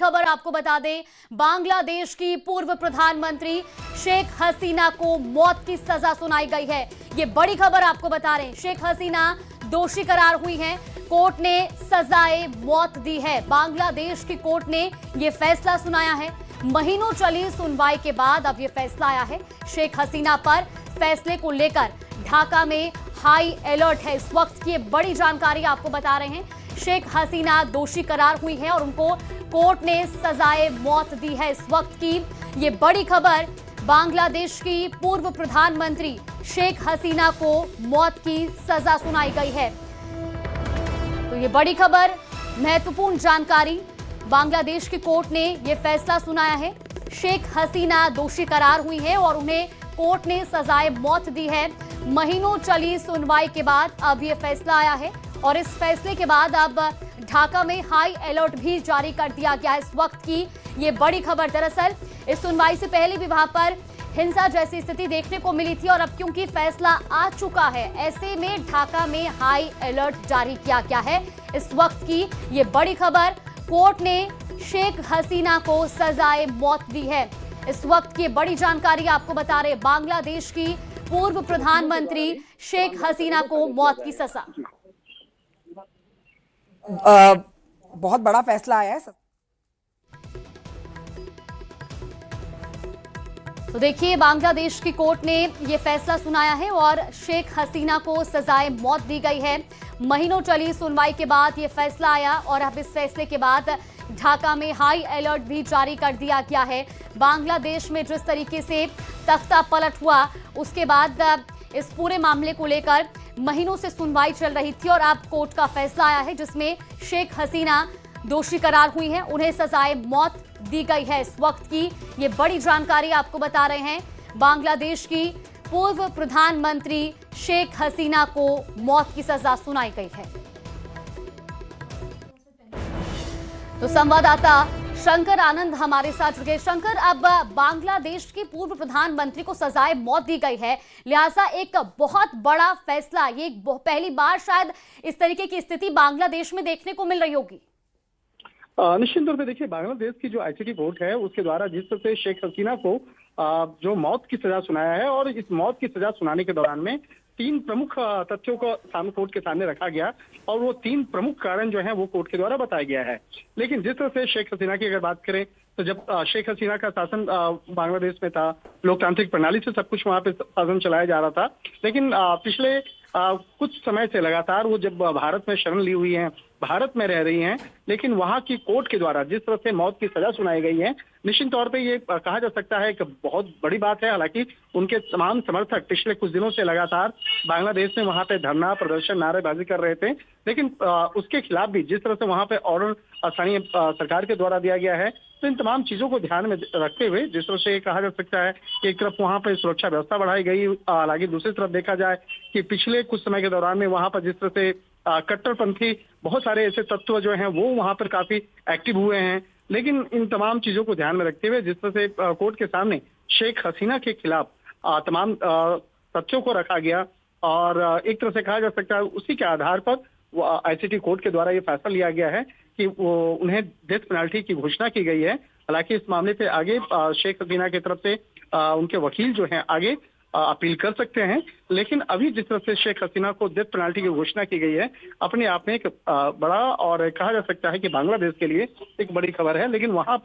खबर आपको बता दें, बांग्लादेश की पूर्व प्रधानमंत्री शेख हसीना को मौत की सजा सुनाई गई है। ये बड़ी खबर आपको बता रहे हैं। शेख हसीना दोषी करार हुई हैं। कोर्ट ने सजाए मौत दी है। बांग्लादेश की कोर्ट ने यह फैसला सुनाया है। महीनों चली सुनवाई के बाद अब यह फैसला आया है। शेख हसीना पर फैसले को लेकर ढाका में हाई अलर्ट है। इस वक्त की बड़ी जानकारी आपको बता रहे हैं। शेख हसीना दोषी करार हुई है और उनको कोर्ट ने सजाए मौत दी है। इस वक्त की ये बड़ी खबर, बांग्लादेश की पूर्व प्रधानमंत्री शेख हसीना को मौत की सजा सुनाई गई है। तो ये बड़ी खबर, महत्वपूर्ण जानकारी, बांग्लादेश की कोर्ट ने यह फैसला सुनाया है। शेख हसीना दोषी करार हुई है और उन्हें कोर्ट ने सजाए मौत दी है। महीनों चली सुनवाई के बाद अब यह फैसला आया है और इस फैसले के बाद अब ढाका में हाई अलर्ट भी जारी कर दिया गया। इस वक्त की ये बड़ी खबर, दरअसल इस सुनवाई से पहले भी वहां पर हिंसा जैसी स्थिति देखने को मिली थी और अब क्योंकि फैसला आ चुका है, ऐसे में ढाका में हाई अलर्ट जारी किया गया है। इस वक्त की ये बड़ी खबर, कोर्ट ने शेख हसीना को सजाए मौत दी है। इस वक्त की बड़ी जानकारी आपको बता रहे, बांग्लादेश की पूर्व प्रधानमंत्री शेख हसीना को मौत की सजा। बहुत बड़ा फैसला आया है। तो देखिए, बांग्लादेश की कोर्ट ने यह फैसला सुनाया है और शेख हसीना को सजाए मौत दी गई है। महीनों चली सुनवाई के बाद यह फैसला आया और अब इस फैसले के बाद ढाका में हाई अलर्ट भी जारी कर दिया गया है। बांग्लादेश में जिस तरीके से तख्ता पलट हुआ, उसके बाद इस पूरे मामले को लेकर महीनों से सुनवाई चल रही थी और अब कोर्ट का फैसला आया है जिसमें शेख हसीना दोषी करार हुई हैं, उन्हें सजाए मौत दी गई है। इस वक्त की ये बड़ी जानकारी आपको बता रहे हैं। बांग्लादेश की पूर्व प्रधानमंत्री शेख हसीना को मौत की सजा सुनाई गई है। तो संवाददाता शंकर आनंद हमारे साथ जुड़ गए। शंकर, अब बांग्लादेश की पूर्व प्रधानमंत्री को सजाए मौत दी गई है, लिहाजा एक बहुत बड़ा फैसला, ये पहली बार शायद इस तरीके की स्थिति बांग्लादेश में देखने को मिल रही होगी। निश्चित तौर पे देखिए, बांग्लादेश की जो आईसीटी कोर्ट है उसके द्वारा जिस तरह से शेख हसीना को जो मौत की सजा सुनाया है और इस मौत की सजा सुनाने के दौरान में 3 प्रमुख तथ्यों को कोर्ट के सामने रखा गया और वो 3 प्रमुख कारण जो है वो कोर्ट के द्वारा बताया गया है। लेकिन जिस तरह से शेख हसीना की अगर बात करें तो जब शेख हसीना का शासन बांग्लादेश में था, लोकतांत्रिक प्रणाली से सब कुछ वहां पे शासन चलाया जा रहा था, लेकिन पिछले कुछ समय से लगातार वो जब भारत में शरण ली हुई हैं, भारत में रह रही हैं, लेकिन वहां की कोर्ट के द्वारा जिस तरह से मौत की सजा सुनाई गई है, निश्चित तौर पे ये कहा जा सकता है कि बहुत बड़ी बात है। हालांकि उनके तमाम समर्थक पिछले कुछ दिनों से लगातार बांग्लादेश में वहां पे धरना प्रदर्शन नारेबाजी कर रहे थे, लेकिन उसके खिलाफ भी जिस तरह से वहां पे ऑर्डर स्थानीय सरकार के द्वारा दिया गया है, तो इन तमाम चीजों को ध्यान में रखते हुए जिस तरह से कहा जा सकता है कि एक तरफ वहां पर सुरक्षा व्यवस्था बढ़ाई गई, हालांकि दूसरी तरफ देखा जाए कि पिछले कुछ समय के दौरान में वहां पर जिस तरह से कट्टरपंथी बहुत सारे ऐसे तत्व जो हैं वो वहां पर काफी एक्टिव हुए हैं। लेकिन इन तमाम चीजों को ध्यान में रखते हुए जिस तरह से कोर्ट के सामने शेख हसीना के खिलाफ तमाम तथ्यों को रखा गया और एक तरह से कहा जा सकता है उसी के आधार पर वो आईसीटी कोर्ट के द्वारा ये फैसला लिया गया है कि वो उन्हें डेथ पेनल्टी की घोषणा की गई है। हालांकि इस मामले पे आगे शेख हसीना की तरफ से उनके वकील जो हैं आगे अपील कर सकते हैं, लेकिन अभी जिस तरह से शेख हसीना को डेथ पेनल्टी की घोषणा की गई है, अपने आप में एक बड़ा और कहा जा सकता है कि बांग्लादेश के लिए एक बड़ी खबर है। लेकिन वहां